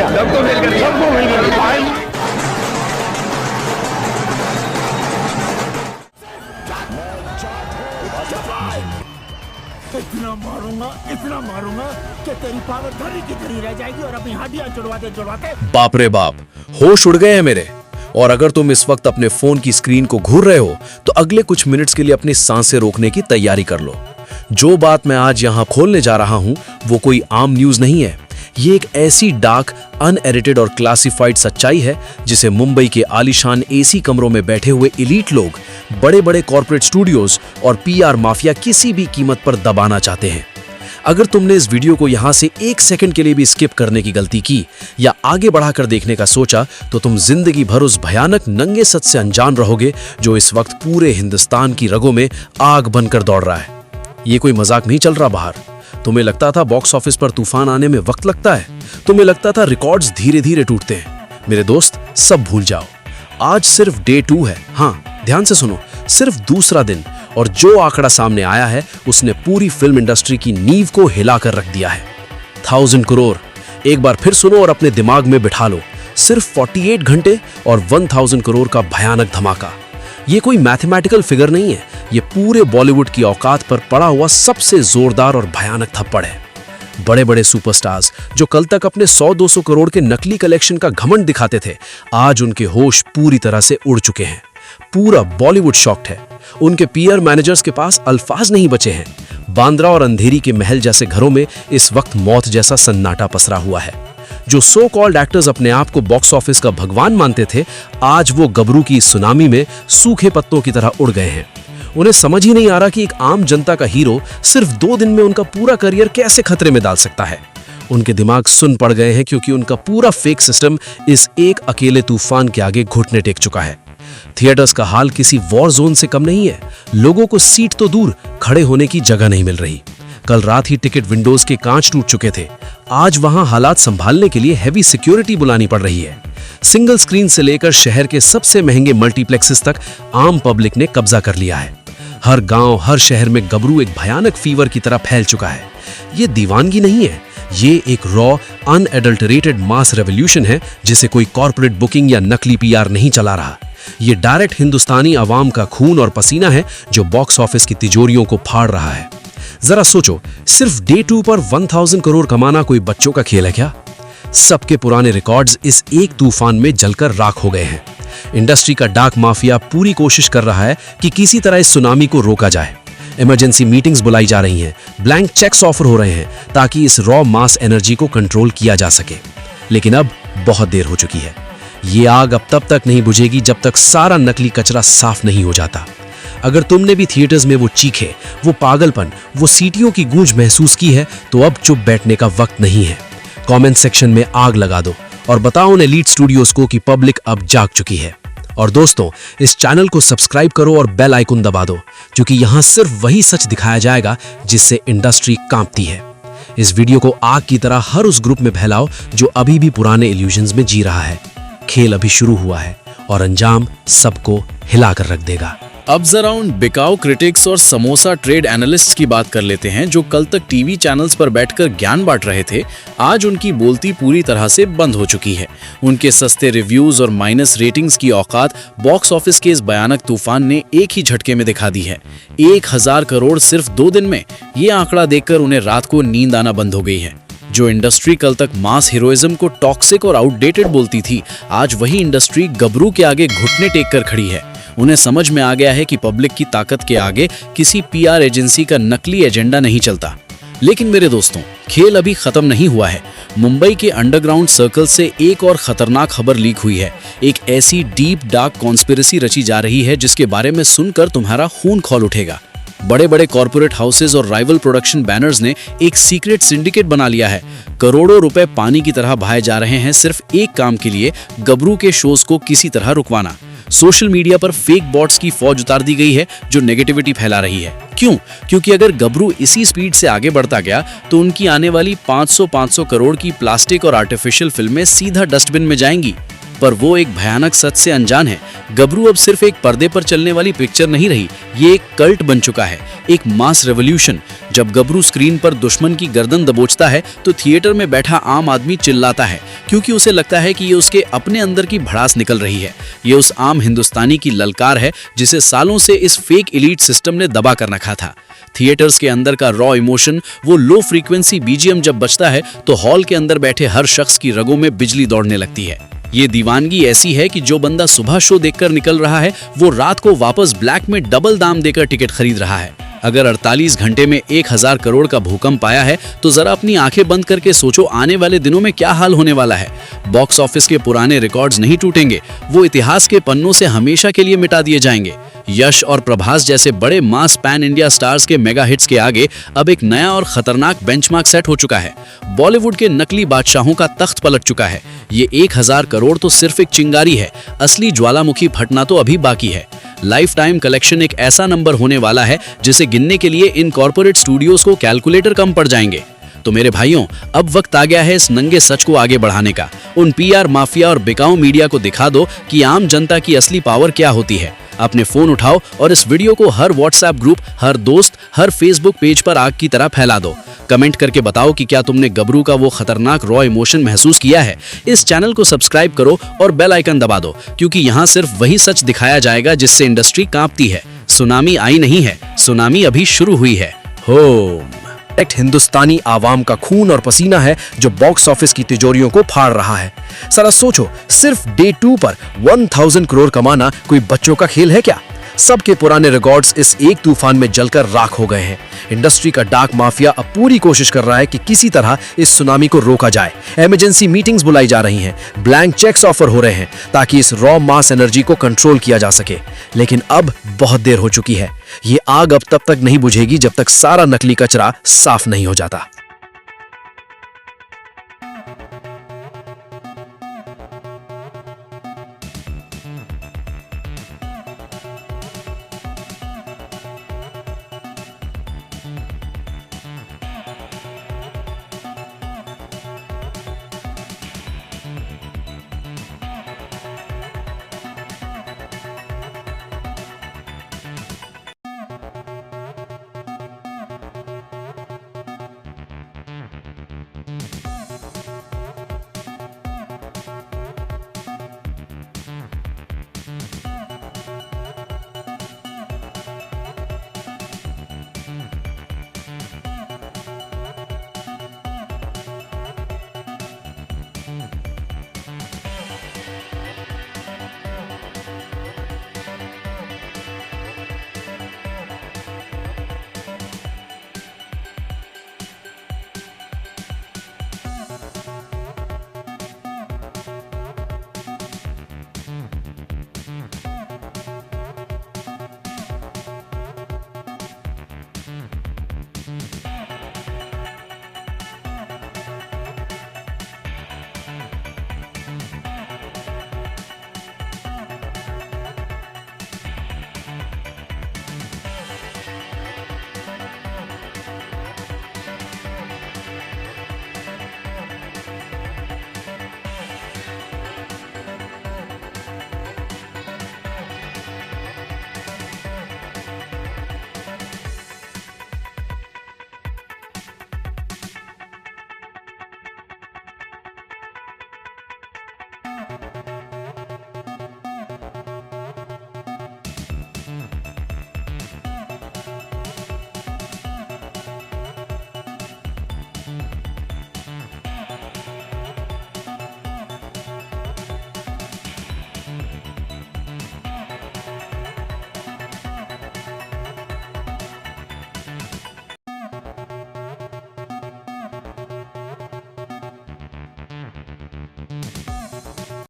दिया, सबको मिलकर दिया। इतना मारूंगा कि तेरी पावर धरी की धरी रह जाएगी और अपनी हड्डियां जुड़वाते बाप रे बाप, होश उड़ गए हैं मेरे। और अगर तुम इस वक्त अपने फोन की स्क्रीन को घूर रहे हो तो अगले कुछ मिनट्स के लिए अपनी सांसें रोकने की तैयारी कर लो। जो बात मैं आज यहां खोलने जा रहा हूं वो कोई आम न्यूज नहीं है। ये एक ऐसी डार्क, अनएडिटेड और क्लासिफाइड सच्चाई है जिसे मुंबई के आलीशान एसी कमरों में बैठे हुए एलीट लोग, बड़े बड़े कॉर्पोरेट स्टूडियोज और पीआर माफिया किसी भी कीमत पर दबाना चाहते हैं। अगर तुमने इस वीडियो को यहां से एक सेकंड के लिए भी स्किप करने की गलती की या आगे बढ़ाकर देखने का सोचा तो तुम जिंदगी भर उस भयानक नंगे सच से अनजान रहोगे जो इस वक्त पूरे हिंदुस्तान की रगों में आग बनकर दौड़ रहा है। ये कोई मजाक नहीं चल रहा बाहर। तुम्हें लगता था बॉक्स ऑफिस पर तूफान आने में वक्त लगता है, तुम्हें लगता था रिकॉर्ड्स धीरे धीरे टूटते हैं। मेरे दोस्त, सब भूल जाओ। आज सिर्फ डे 2 है। हाँ, ध्यान से सुनो, सिर्फ दूसरा दिन, और जो आंकड़ा सामने आया है उसने पूरी फिल्म इंडस्ट्री की नींव को हिलाकर रख दिया है। 1000 करोड़। एक बार फिर सुनो और अपने दिमाग में बिठा लो, सिर्फ 48 घंटे और 1000 करोड़ का भयानक धमाका। ये कोई मैथमेटिकल फिगर नहीं है, ये पूरे बॉलीवुड की औकात पर पड़ा हुआ सबसे जोरदार और भयानक थप्पड़ है। बड़े बड़े सुपरस्टार्स जो कल तक अपने 100-200 करोड़ के नकली कलेक्शन का घमंड दिखाते थे, आज उनके होश पूरी तरह से उड़ चुके हैं। पूरा बॉलीवुड शॉक्ड है। उनके पीआर मैनेजर्स के पास अल्फाज नहीं बचे हैं। बांद्रा और अंधेरी के महल जैसे घरों में इस वक्त मौत जैसा सन्नाटा पसरा हुआ है। जो सो कॉल्ड एक्टर्स अपने आप को बॉक्स ऑफिस का भगवान मानते थे, आज वो गबरू की सुनामी में सूखे पत्तों की तरह उड़ गए हैं। उन्हें समझ ही नहीं आ रहा कि एक आम जनता का हीरो सिर्फ 2 दिन में उनका पूरा करियर कैसे खतरे में डाल सकता है। उनके दिमाग सुन पड़ गए हैं क्योंकि उनका पूरा फेक सिस्टम इस एक अकेले तूफान के आगे घुटने टेक चुका है। थिएटर्स का हाल किसी वॉर जोन से कम नहीं है। लोगों को सीट तो दूर, खड़े होने की जगह नहीं मिल रही। कल रात ही टिकट विंडोज के कांच टूट चुके थे। आज वहां हालात संभालने के लिए हैवी सिक्योरिटी बुलानी पड़ रही है। सिंगल स्क्रीन से लेकर शहर के सबसे महंगे मल्टीप्लेक्सेस तक आम पब्लिक ने कब्जा कर लिया है। हर गांव, हर शहर में गबरू एक भयानक फीवर की तरह फैल चुका है। ये दीवानगी नहीं है, ये एक रॉ, अनएडल्टरेटेड मास रेवोल्यूशन है जिसे कोई कॉर्पोरेट बुकिंग या नकली पीआर नहीं चला रहा। ये डायरेक्ट हिंदुस्तानी आवाम का खून और पसीना है जो बॉक्स ऑफिस की तिजोरियों को फाड़ रहा है। जरा सोचो, सिर्फ डे 2 पर 1000 करोड़ कमाना कोई बच्चों का खेल है क्या? सबके पुराने रिकॉर्ड्स इस एक तूफान में जलकर राख हो गए हैं। इंडस्ट्री का डार्क माफिया पूरी कोशिश कर रहा है कि किसी तरह इस सुनामी को रोका जाए। इमरजेंसी मीटिंग्स बुलाई जा रही हैं, ब्लैंक चेक्स ऑफर हो रहे हैं ताकि इस रॉ मास एनर्जी को कंट्रोल किया जा सके। लेकिन अब बहुत देर हो चुकी है। ये आग अब तब तक नहीं बुझेगी जब तक सारा नकली कचरा साफ नहीं हो जाता। अगर तुमने भी थिएटर्स में वो चीखे, वो पागलपन, वो सीटियों की गूंज महसूस की है तो अब चुप बैठने का वक्त नहीं है। कमेंट सेक्शन में आग लगा दो और बताओ उन एलीट स्टूडियोज को कि पब्लिक अब जाग चुकी है। और दोस्तों, इस चैनल को सब्सक्राइब करो और बेल आइकन दबा दो, क्योंकि यहाँ सिर्फ वही सच दिखाया जाएगा जिससे इंडस्ट्री कांपती है। इस वीडियो को आग की तरह हर उस ग्रुप में फैलाओ जो अभी भी पुराने इल्यूजन्स में जी रहा है। खेल अभी शुरू हुआ है और अंजाम सबको हिलाकर रख देगा। अब जरा उन बिकाऊ क्रिटिक्स और समोसा ट्रेड एनालिस्ट्स की बात कर लेते हैं जो कल तक टीवी चैनल्स पर बैठकर ज्ञान बांट रहे थे। आज उनकी बोलती पूरी तरह से बंद हो चुकी है। उनके सस्ते रिव्यूज और माइनस रेटिंग्स की औकात बॉक्स ऑफिस के इस भयानक तूफान ने एक ही झटके में दिखा दी है। 1000 करोड़ सिर्फ 2 दिन में। ये आंकड़ा देखकर उन्हें रात को नींद आना बंद हो गई है। जो इंडस्ट्री कल तक मास हीरोइज्म को टॉक्सिक और आउटडेटेड बोलती थी, आज वही इंडस्ट्री गबरू के आगे घुटने टेक कर खड़ी है। उन्हें समझ में आ गया है कि पब्लिक की ताकत के आगे किसी पीआर एजेंसी का नकली एजेंडा नहीं चलता। लेकिन मेरे दोस्तों, खेल अभी खत्म नहीं हुआ है। मुंबई के अंडरग्राउंड सर्कल से एक और खतरनाक खबर लीक हुई है। एक ऐसी डीप डार्क कॉन्स्पिरेसी रची जा रही है जिसके बारे में सुनकर तुम्हारा खून खौल उठेगा। बड़े बड़े कॉर्पोरेट हाउसेज और राइवल प्रोडक्शन बैनर्स ने एक सीक्रेट सिंडिकेट बना लिया है। करोड़ों रुपए पानी की तरह बहाए जा रहे हैं सिर्फ एक काम के लिए, गबरू के शोज को किसी तरह रुकवाना। सोशल मीडिया पर फेक बॉट्स की फौज उतार दी गई है जो नेगेटिविटी फैला रही है। क्यों? क्योंकि अगर गबरू इसी स्पीड से आगे बढ़ता गया तो उनकी आने वाली 500 करोड़ की प्लास्टिक और आर्टिफिशियल फिल्में सीधा डस्टबिन में जाएंगी। पर वो एक भयानक सच से अनजान है। गबरू अब सिर्फ एक पर्दे पर चलने वाली पिक्चर नहीं रही, ये एक कल्ट बन चुका है, एक मास रेवोल्यूशन जब गबरू स्क्रीन पर दुश्मन की गर्दन दबोचता है तो थिएटर में बैठा आम आदमी चिल्लाता है, क्योंकि उसे लगता है कि ये उसके अपने अंदर की भड़ास निकल रही है। ये उस आम हिंदुस्तानी की ललकार है जिसे सालों से इस फेक एलीट सिस्टम ने दबा कर रखा था। थिएटर्स के अंदर का रॉ इमोशन, वो लो फ्रीक्वेंसी बीजीएम जब बजता है तो हॉल के अंदर बैठे हर शख्स की रगों में बिजली दौड़ने लगती है। ये दीवानगी ऐसी है कि जो बंदा सुबह शो देखकर निकल रहा है वो रात को वापस ब्लैक में डबल दाम देकर टिकट खरीद रहा है। अगर 48 घंटे में 1000 करोड़ का भूकंप आया है तो जरा अपनी आंखें बंद करके सोचो आने वाले दिनों में क्या हाल होने वाला है। बॉक्स ऑफिस के पुराने रिकॉर्ड्स नहीं टूटेंगे, वो इतिहास के पन्नों से हमेशा के लिए मिटा दिए जाएंगे। यश और प्रभास जैसे बड़े मास पैन इंडिया स्टार्स के मेगा हिट्स के आगे अब एक नया और खतरनाक बेंचमार्क सेट हो चुका है। बॉलीवुड के नकली बादशाहों का तख्त पलट चुका है। ये 1000 करोड़ तो सिर्फ एक चिंगारी है, असली ज्वालामुखी फटना तो अभी बाकी है। लाइफ टाइम कलेक्शन एक ऐसा नंबर होने वाला है जिसे गिनने के लिए इन कॉर्पोरेट स्टूडियोज को कैलकुलेटर कम पड़ जाएंगे। तो मेरे भाइयों, अब वक्त आ गया है इस नंगे सच को आगे बढ़ाने का। उन पीआर माफिया और बिकाऊ मीडिया को दिखा दो कि आम जनता की असली पावर क्या होती है। अपने फोन उठाओ और इस वीडियो को हर व्हाट्सएप ग्रुप, हर दोस्त, हर फेसबुक पेज पर आग की तरह फैला दो। कमेंट करके बताओ कि क्या तुमने गबरू का वो खतरनाक रॉ इमोशन महसूस किया है। इस चैनल को सब्सक्राइब करो और बेल आइकन दबा दो, क्योंकि यहाँ सिर्फ वही सच दिखाया जाएगा जिससे इंडस्ट्री कांपती है। सुनामी आई नहीं है, सुनामी अभी शुरू हुई है। होम हिंदुस्तानी आवाम का खून और पसीना है जो बॉक्स ऑफिस की तिजोरियों को फाड़ रहा है। जरा सोचो, सिर्फ डे 2 पर 1000 करोड़ कमाना कोई बच्चों का खेल है क्या? सबके पुराने रिकॉर्ड्स इस एक तूफान में जलकर राख हो गए हैं। इंडस्ट्री का डार्क माफिया अब पूरी कोशिश कर रहा है कि किसी तरह इस सुनामी को रोका जाए। इमरजेंसी मीटिंग्स बुलाई जा रही हैं, ब्लैंक चेक्स ऑफर हो रहे हैं ताकि इस रॉ मास एनर्जी को कंट्रोल किया जा सके। लेकिन अब बहुत देर हो चुकी है। ये आग अब तब तक नहीं बुझेगी जब तक सारा नकली कचरा साफ नहीं हो जाता।